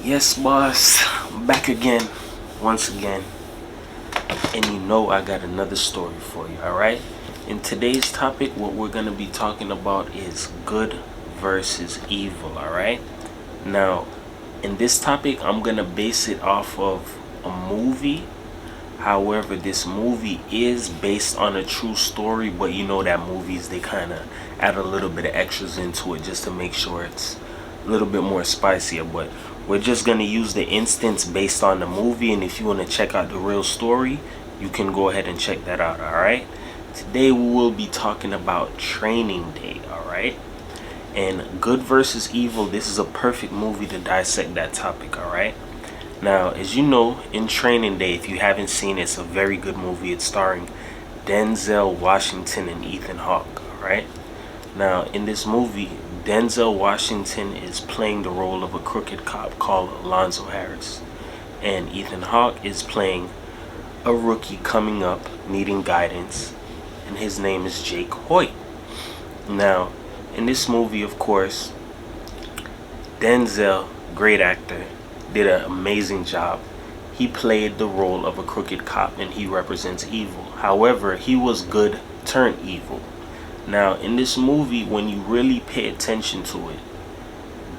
Yes, boss. Back again. Once again. And you know I got another story for you, alright? In today's topic, what we're going to be talking about is good versus evil, alright? Now, in this topic, I'm going to base it off of a movie. However, this movie is based on a true story, but you know that movies, they kind of add a little bit of extras into it just to make sure it's a little bit more spicier. But we're just going to use the instance based on the movie, and if you want to check out the real story, you can go ahead and check that out, alright? Today we will be talking about Training Day, alright? And Good versus Evil, this is a perfect movie to dissect that topic, alright? Now, as you know, in Training Day, if you haven't seen it, it's a very good movie. It's starring Denzel Washington and Ethan Hawke, alright? Now, in this movie, Denzel Washington is playing the role of a crooked cop called Alonzo Harris. And Ethan Hawke is playing a rookie coming up, needing guidance, and his name is Jake Hoyt. Now, in this movie, of course, Denzel, great actor, did an amazing job. He played the role of a crooked cop and he represents evil. However, he was good turned evil. Now, in this movie, when you really pay attention to it,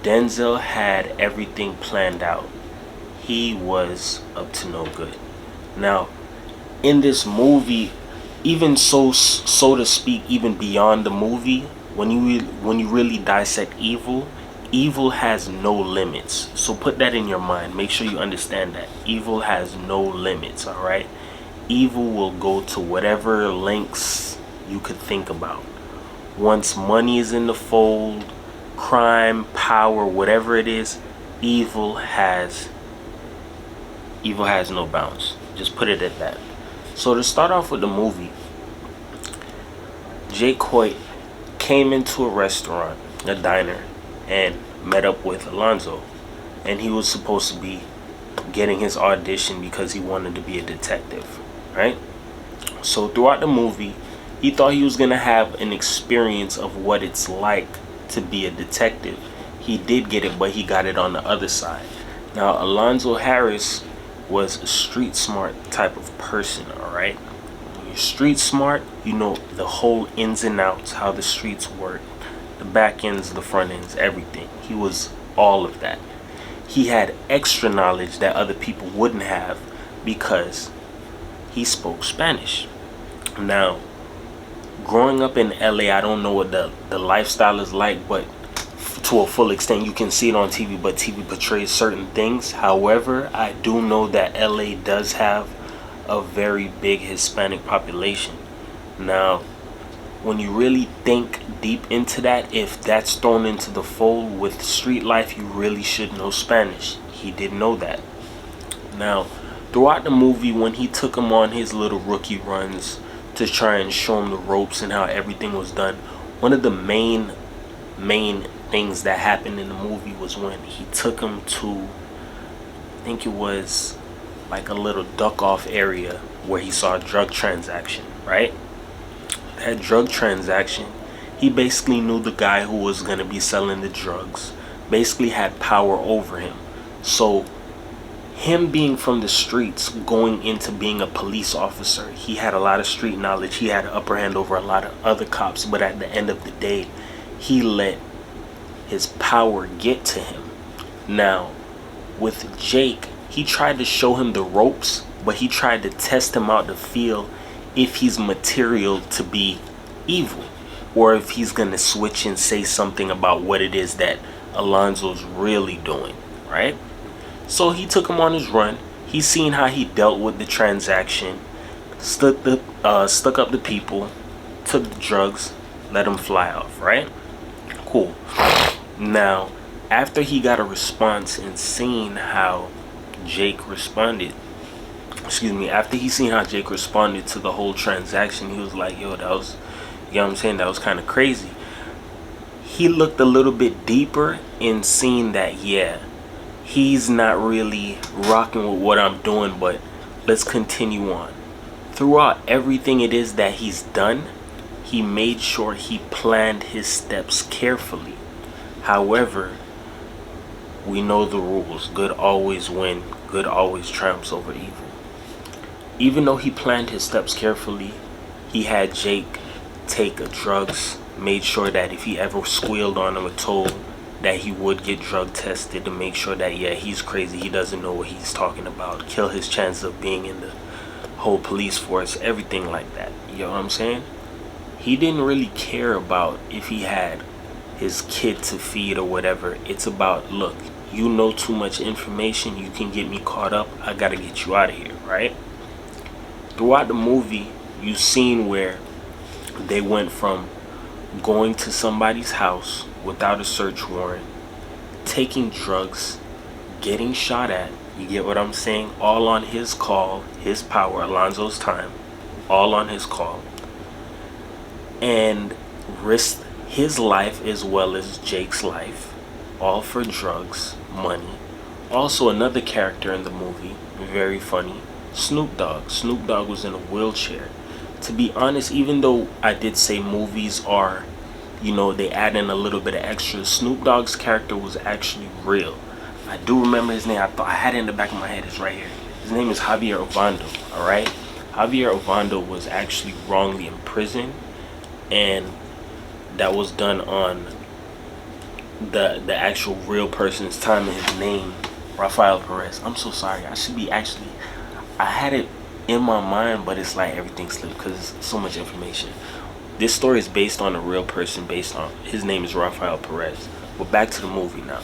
Denzel had everything planned out. He was up to no good. Now, in this movie, even so to speak, even beyond the movie, when you really dissect evil, evil has no limits. So put that in your mind. Make sure you understand that evil has no limits, all right? Evil will go to whatever lengths you could think about. Once money is in the fold, crime, power, whatever it is, evil has no bounds. Just put it at that. So to start off with the movie, Jake Hoyt came into a restaurant, a diner, and met up with Alonzo, and he was supposed to be getting his audition because he wanted to be a detective, right? So throughout the movie, he thought he was gonna have an experience of what it's like to be a detective. He did get it, but he got it on the other side. Now, Alonzo Harris was a street smart type of person, all right? When you're street smart, you know the whole ins and outs, how the streets work, the back ends, the front ends, everything. He was all of that. He had extra knowledge that other people wouldn't have because he spoke Spanish. Now, growing up in LA, I don't know what the lifestyle is like, but to a full extent, you can see it on TV, but TV portrays certain things. However, I do know that LA does have a very big Hispanic population. Now, when you really think deep into that, if that's thrown into the fold with street life, you really should know Spanish. He didn't know that. Now, throughout the movie, when he took him on his little rookie runs to try and show him the ropes and how everything was done, one of the main things that happened in the movie was when he took him to, I think it was like a little duck off area where he saw a drug transaction, right? That drug transaction, he basically knew the guy who was going to be selling the drugs, basically had power over him. So him being from the streets, going into being a police officer, he had a lot of street knowledge. He had an upper hand over a lot of other cops, but at the end of the day, he let his power get to him. Now, with Jake, he tried to show him the ropes, but he tried to test him out to feel if he's material to be evil, or if he's gonna switch and say something about what it is that Alonzo's really doing, right? So he took him on his run. He seen how he dealt with the transaction, stuck up the people, took the drugs, let him fly off, right? Cool. Now, after he got a response and seen how Jake responded, after he seen how Jake responded to the whole transaction, he was like, yo, that was, you know what I'm saying, that was kind of crazy. He looked a little bit deeper and seen that, yeah, he's not really rocking with what I'm doing, but let's continue on. Throughout everything it is that he's done, he made sure he planned his steps carefully. However, We know the rules. Good always win. Good always triumphs over evil. Even though he planned his steps carefully, he had Jake take drugs, made sure that if he ever squealed on him or told that he would get drug tested to make sure that, yeah, he's crazy, he doesn't know what he's talking about, kill his chances of being in the whole police force, everything like that. You know what I'm saying? He didn't really care about if he had his kid to feed or whatever. It's about, look, you know too much information, you can get me caught up, I gotta get you out of here, right? Throughout the movie, you seen where they went from going to somebody's house without a search warrant, taking drugs, getting shot at, you get what I'm saying? All on his call, his power, Alonzo's time, all on his call. And risked his life as well as Jake's life, all for drugs, money. Also, another character in the movie, very funny, Snoop Dogg. Snoop Dogg was in a wheelchair. To be honest, even though I did say movies are, they add in a little bit of extra, Snoop Dogg's character was actually real. I do remember his name. I had it in the back of my head. It's right here. His name is Javier Ovando, alright? Javier Ovando was actually wrongly imprisoned, and that was done on the actual real person's time, and his name, Rafael Perez. I'm so sorry. I had it in my mind, but it's like everything slipped because it's so much information. This story is based on a real person, his name is Rafael Perez. But back to the movie now.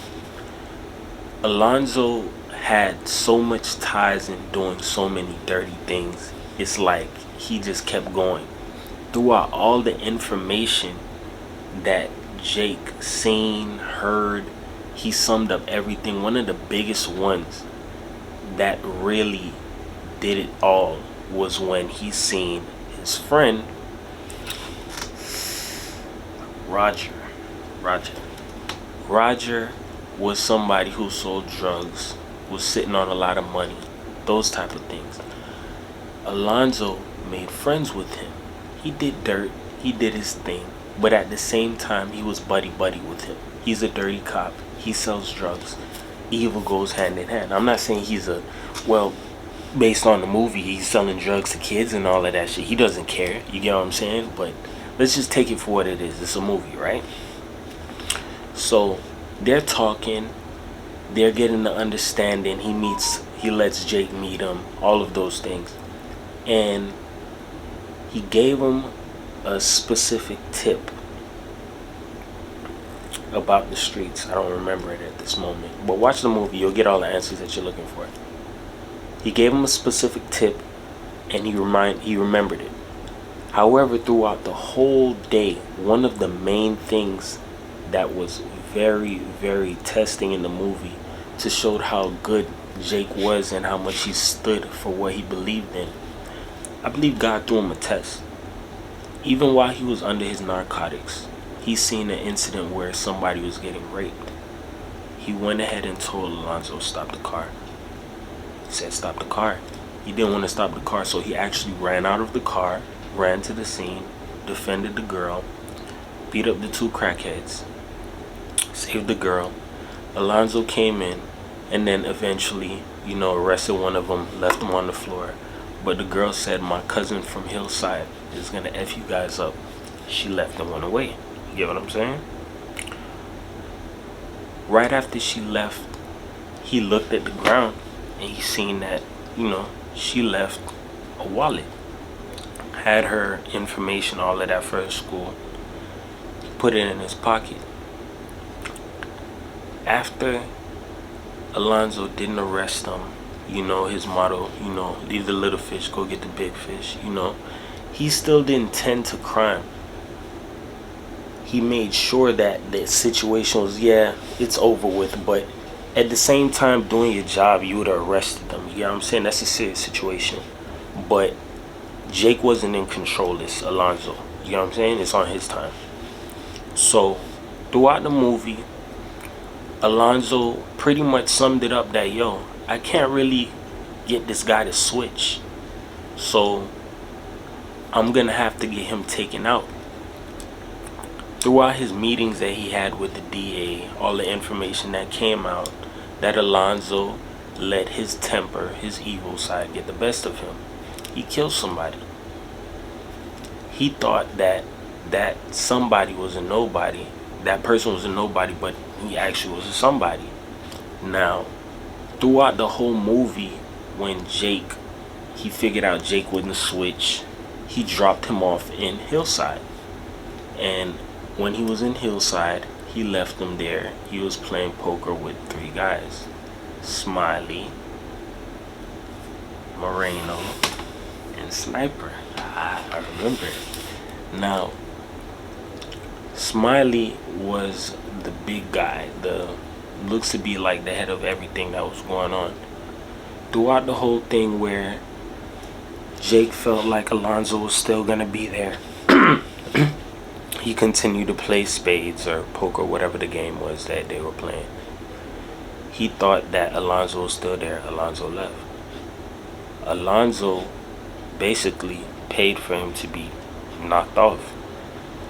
Alonzo had so much ties and doing so many dirty things. It's like he just kept going. Throughout all the information that Jake seen, heard, he summed up everything. One of the biggest ones that really did it all was when he seen his friend Roger was somebody who sold drugs, was sitting on a lot of money, those type of things. Alonzo made friends with him. He did dirt, he did his thing, but at the same time he was buddy with him. He's a dirty cop, he sells drugs. Evil goes hand in hand. I'm not saying based on the movie, he's selling drugs to kids and all of that shit. He doesn't care. You get what I'm saying? But let's just take it for what it is. It's a movie, right? So they're talking. They're getting the understanding. He lets Jake meet him. All of those things. And he gave him a specific tip about the streets. I don't remember it at this moment. But watch the movie. You'll get all the answers that you're looking for. He gave him a specific tip, and he remembered it. However, throughout the whole day, one of the main things that was very, very testing in the movie to show how good Jake was and how much he stood for what he believed in, I believe God threw him a test. Even while he was under his narcotics, he seen an incident where somebody was getting raped. He went ahead and told Alonzo, stop the car. He said, stop the car. He didn't want to stop the car, so he actually ran out of the car, ran to the scene, defended the girl, beat up the two crackheads, saved the girl. Alonzo came in and then eventually, arrested one of them, left them on the floor. But the girl said, my cousin from Hillside is going to F you guys up. She left and went away. You get what I'm saying? Right after she left, he looked at the ground and he seen that, she left a wallet. Had her information, all of that for her school. Put it in his pocket. After Alonzo didn't arrest him, his motto, leave the little fish, go get the big fish, he still didn't tend to crime. He made sure that the situation was, it's over with, but at the same time doing your job, you would have arrested them. You know what I'm saying? That's a serious situation. But Jake wasn't in control, it's Alonzo. You know what I'm saying? It's on his time. So throughout the movie, Alonzo pretty much summed it up that, I can't really get this guy to switch. So I'm going to have to get him taken out. Throughout his meetings that he had with the DA, all the information that came out, that Alonzo let his temper, his evil side, get the best of him. He killed somebody. He thought that somebody was a nobody. That person was a nobody, but he actually was a somebody. Now, throughout the whole movie, when he figured out Jake wouldn't switch, he dropped him off in Hillside. And when he was in Hillside, he left him there. He was playing poker with three guys: Smiley, Moreno, and Sniper. I remember it. Now, Smiley was the big guy, the looks to be like the head of everything that was going on. Throughout the whole thing where Jake felt like Alonzo was still gonna be there, he continued to play spades or poker, whatever the game was that they were playing. He thought that Alonzo was still there. Alonzo left. Alonzo basically paid for him to be knocked off.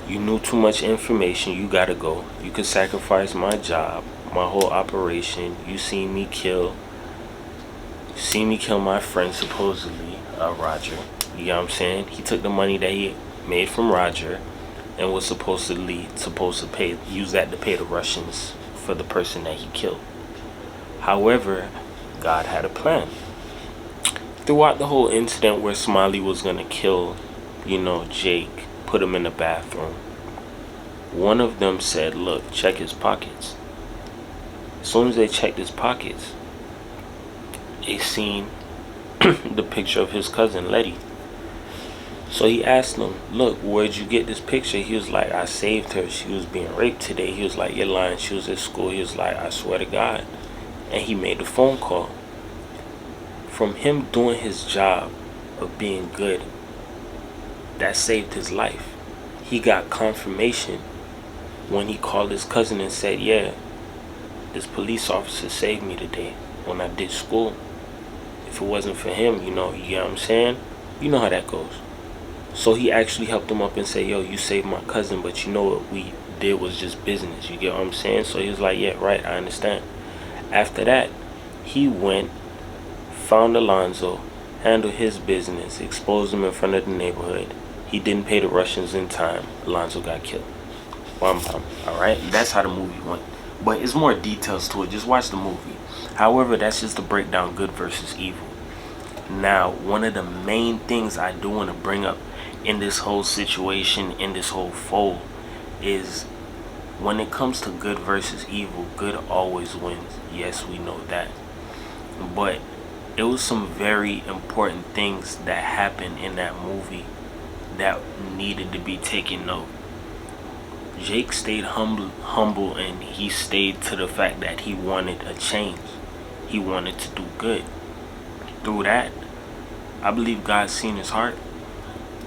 You knew too much information, you gotta go. You could sacrifice my job, my whole operation. You seen me kill my friend, supposedly, Roger. You know what I'm saying? He took the money that he made from Roger and was supposed to use that to pay the Russians for the person that he killed. However, God had a plan. Throughout the whole incident where Smiley was gonna kill, Jake, put him in the bathroom, one of them said, look, check his pockets. As soon as they checked his pockets, they seen the picture of his cousin Letty. So he asked him, look, where'd you get this picture? He was like, I saved her. She was being raped today. He was like, you're lying. She was at school. He was like, I swear to God. And he made the phone call. From him doing his job of being good, that saved his life. He got confirmation when he called his cousin and said, yeah, this police officer saved me today when I did school. If it wasn't for him, you know what I'm saying? You know how that goes. So he actually helped him up and said, yo, you saved my cousin, but you know what we did was just business. You get what I'm saying? So he was like, yeah, right, I understand. After that, he went, found Alonzo, handled his business, exposed him in front of the neighborhood. He didn't pay the Russians in time. Alonzo got killed. Bum bum. Alright? That's how the movie went. But it's more details to it. Just watch the movie. However, that's just to break down good versus evil. Now, one of the main things I do want to bring up in this whole situation, in this whole fold, is when it comes to good versus evil, good always wins. Yes, we know that. But it was some very important things that happened in that movie that needed to be taken note. Jake stayed humble, and he stayed to the fact that he wanted a change. He wanted to do good. Through that, I believe God seen his heart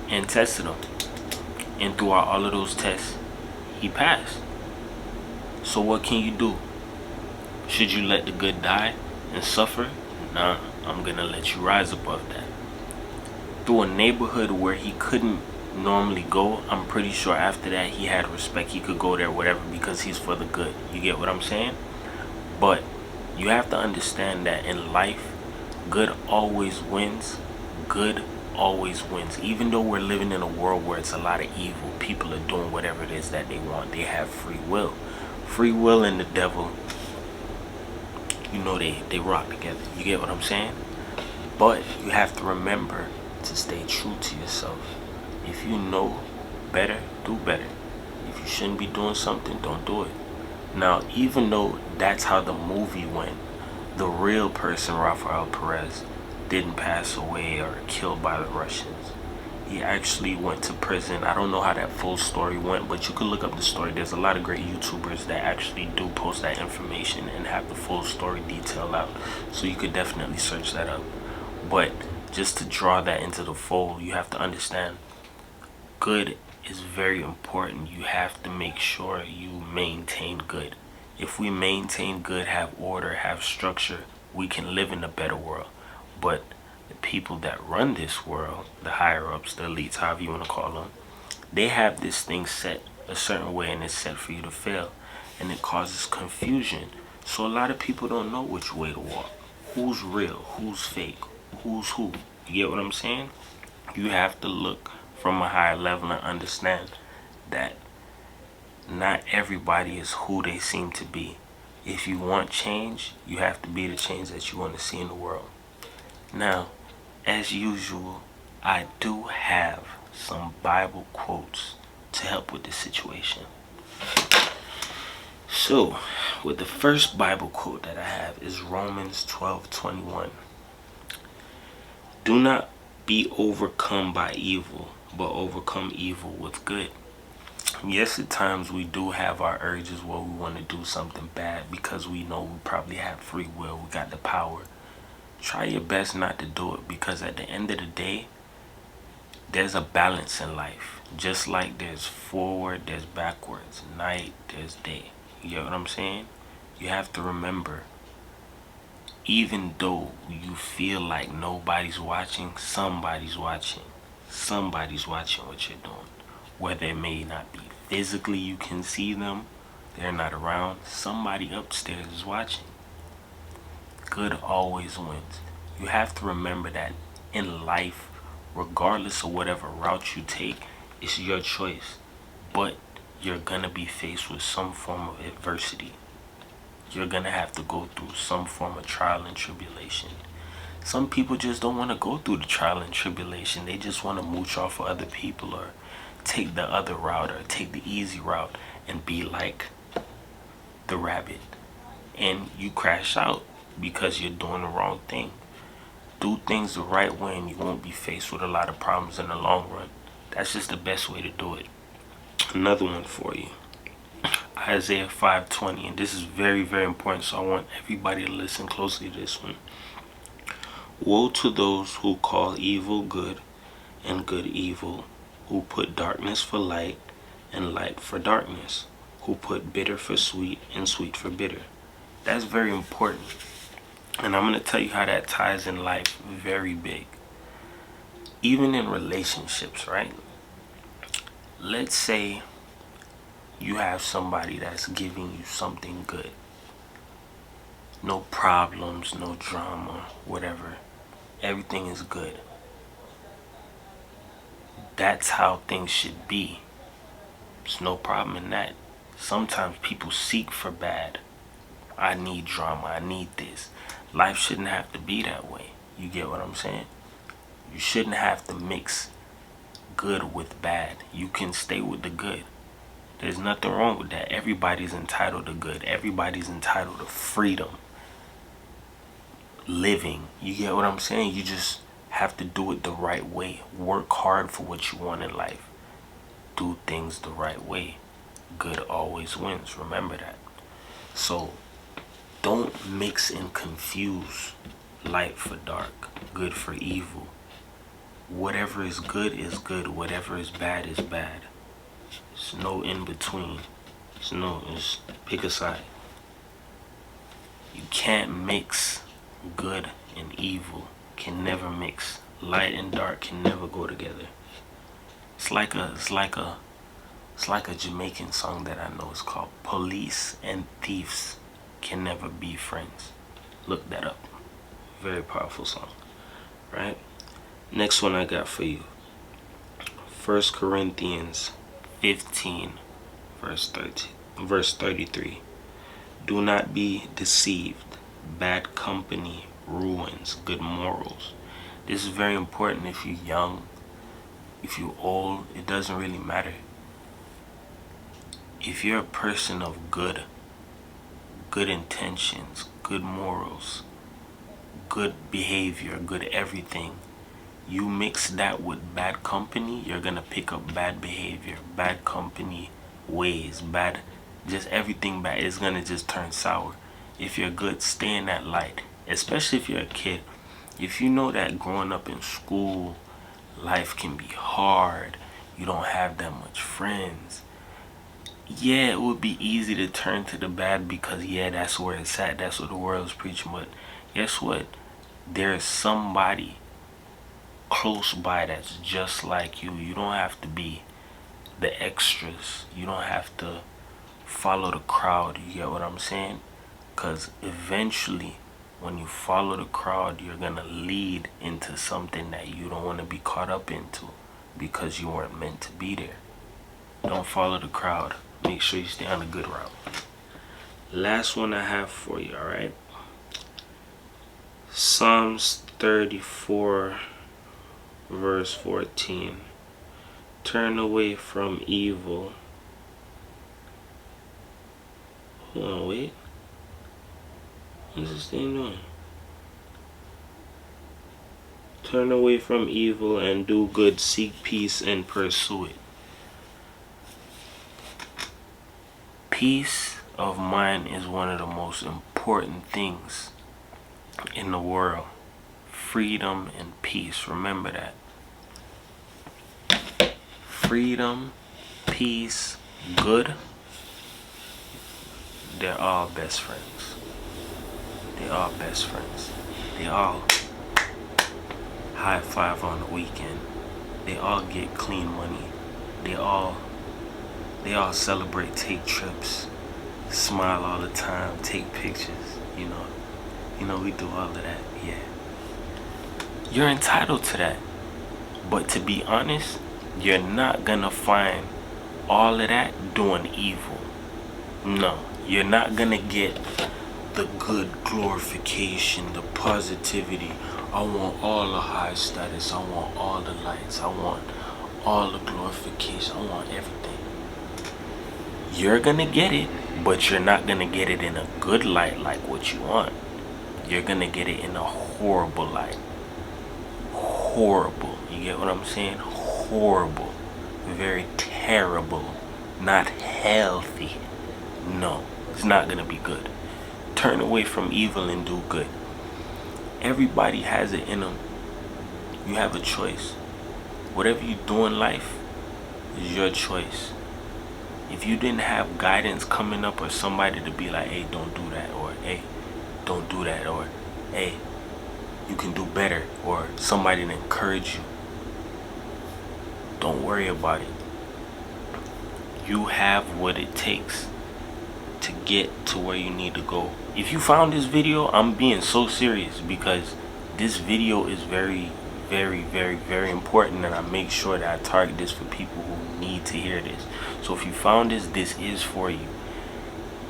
and tested him. And throughout all of those tests, he passed. So what can you do? Should you let the good die and suffer? Nah, I'm gonna let you rise above that. Through a neighborhood where he couldn't normally go, I'm pretty sure after that he had respect. He could go there, whatever, because he's for the good. You get what I'm saying? But you have to understand that in life, good always wins. Good always wins. Even though we're living in a world where it's a lot of evil, people are doing whatever it is that they want. They have free will. Free will and the devil, they rock together. You get what I'm saying? But you have to remember to stay true to yourself. If you know better, do better. If you shouldn't be doing something, don't do it. Now, even though that's how the movie went, the real person, Rafael Perez, didn't pass away or killed by the Russians. He actually went to prison. I don't know how that full story went, but you could look up the story. There's a lot of great YouTubers that actually do post that information and have the full story detailed out. So you could definitely search that up. But just to draw that into the fold, you have to understand good is very important. You have to make sure you maintain good. If we maintain good, have order, have structure, we can live in a better world. But the people that run this world, the higher ups, the elites, however you want to call them, they have this thing set a certain way, and it's set for you to fail. And it causes confusion So a lot of people don't know which way to walk. Who's real? Who's fake? Who's who? You get what I'm saying? You have to look from a higher level and understand that not everybody is who they seem to be. If you want change, you have to be the change that you want to see in the world. Now, as usual, I do have some Bible quotes to help with this situation. So, with the first Bible quote that I have is Romans 12:21. Do not be overcome by evil, but overcome evil with good. Yes, at times we do have our urges where we want to do something bad because we know we probably have free will, we got the power. Try your best not to do it, because at the end of the day, there's a balance in life. Just like there's forward, there's backwards, night, there's day. You get what I'm saying? You have to remember, even though you feel like nobody's watching, somebody's watching. Somebody's watching what you're doing. Whether it may not be physically you can see them, they're not around, somebody upstairs is watching. Good always wins. You have to remember that in life, regardless of whatever route you take, it's your choice. But you're gonna be faced with some form of adversity. You're gonna have to go through some form of trial and tribulation. Some people just don't want to go through the trial and tribulation. They just want to mooch off of other people, or take the other route, or take the easy route and be like the rabbit. And you crash out because you're doing the wrong thing. Do things the right way and you won't be faced with a lot of problems in the long run. That's just the best way to do it. Another one for you. Isaiah 5:20, and this is very, very important, so I want everybody to listen closely to this one. Woe to those who call evil good and good evil, who put darkness for light and light for darkness, who put bitter for sweet and sweet for bitter. That's very important. And I'm going to tell you how that ties in life very big. Even in relationships, right? Let's say you have somebody that's giving you something good. No problems, no drama, whatever. Everything is good. That's how things should be. There's no problem in that. Sometimes people seek for bad. I need drama, I need this. Life shouldn't have to be that way. You get what I'm saying? You shouldn't have to mix good with bad. You can stay with the good. There's nothing wrong with that. Everybody's entitled to good. Everybody's entitled to freedom. Living. You get what I'm saying? You just have to do it the right way. Work hard for what you want in life. Do things the right way. Good always wins. Remember that. So don't mix and confuse light for dark, good for evil. Whatever is good is good. Whatever is bad is bad. There's no in between. It's pick a side. You can't mix good and evil. Can never mix. Light and dark can never go together. It's like a Jamaican song that I know. It's called Police and Thieves Can Never Be Friends. Look that up. Very powerful song, right? Next one I got for you. 1 Corinthians 15, verse 33. Do not be deceived. Bad company ruins good morals. This is very important. If you're young, if you're old, it doesn't really matter. If you're a person of good intentions, good morals, good behavior, good everything, you mix that with bad company, you're gonna pick up bad behavior, bad company ways, bad, just everything bad. It's gonna just turn sour. If you're good, stay in that light. Especially if you're a kid. If you know that growing up in school, life can be hard, you don't have that much friends, yeah, it would be easy to turn to the bad because, yeah, that's where it's at. That's what the world's preaching. But guess what? There's somebody close by that's just like you. You don't have to be the extras. You don't have to follow the crowd. You get what I'm saying? because eventually when you follow the crowd, you're gonna lead into something that you don't want to be caught up into because you weren't meant to be there. Don't follow the crowd. Make sure you stay on a good route. Last one I have for you, alright? Psalms 34 verse 14. Turn away from evil. Hold on, wait. What's this thing doing? Turn away from evil and do good. Seek peace and pursue it. Peace of mind is one of the most important things in the world. Freedom and peace. Remember that. Freedom, peace, good. They're all best friends. They're all best friends. They all high five on the weekend. They all get clean money. They all celebrate, take trips, smile all the time, take pictures. You know we do all of that. Yeah. You're entitled to that. But to be honest, you're not gonna find all of that doing evil. No, you're not gonna get the good glorification, the positivity. I want all the high status. I want all the lights. I want all the glorification. I want everything. You're gonna get it, but you're not gonna get it in a good light like what you want. You're gonna get it in a horrible light. Horrible. You get what I'm saying? Horrible. Very terrible. Not healthy. No, it's not gonna be good. Turn away from evil and do good. Everybody has it in them. You have a choice. Whatever you do in life is your choice. If you didn't have guidance coming up or somebody to be like, hey, don't do that, or hey, don't do that, or hey, you can do better, or somebody to encourage you, don't worry about it. You have what it takes to get to where you need to go. If you found this video, I'm being so serious because this video is very, very, very, very important, and I make sure that I target this for people who need to hear this. So if you found this is for you.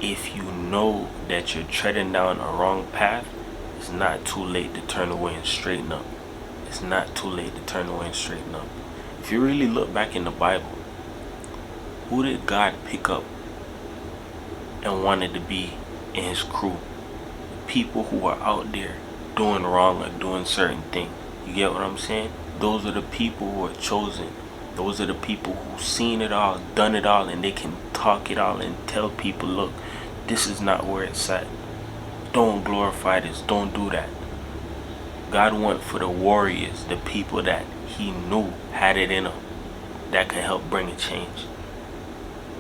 If you know that you're treading down a wrong path, it's not too late to turn away and straighten up. It's not too late to turn away and straighten up. If you really look back in the Bible, who did God pick up and wanted to be in his crew? People who are out there doing wrong or doing certain things. You get what I'm saying? Those are the people who are chosen. Those are the people who've seen it all, done it all, and they can talk it all and tell people, look, this is not where it's at. Don't glorify this. Don't do that. God went for the warriors, the people that he knew had it in them, that could help bring a change.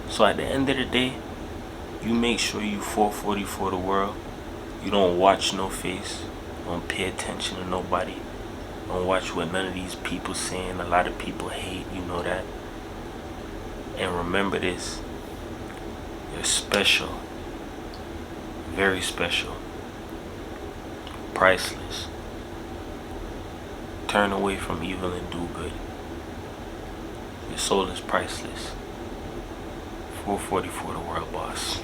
So at the end of the day, you make sure you 440 for the world. You don't watch no face. Don't pay attention to nobody. Don't watch what none of these people saying. A lot of people hate, you know that. And remember this. You're special. Very special. Priceless. Turn away from evil and do good. Your soul is priceless. 440 for the world, boss.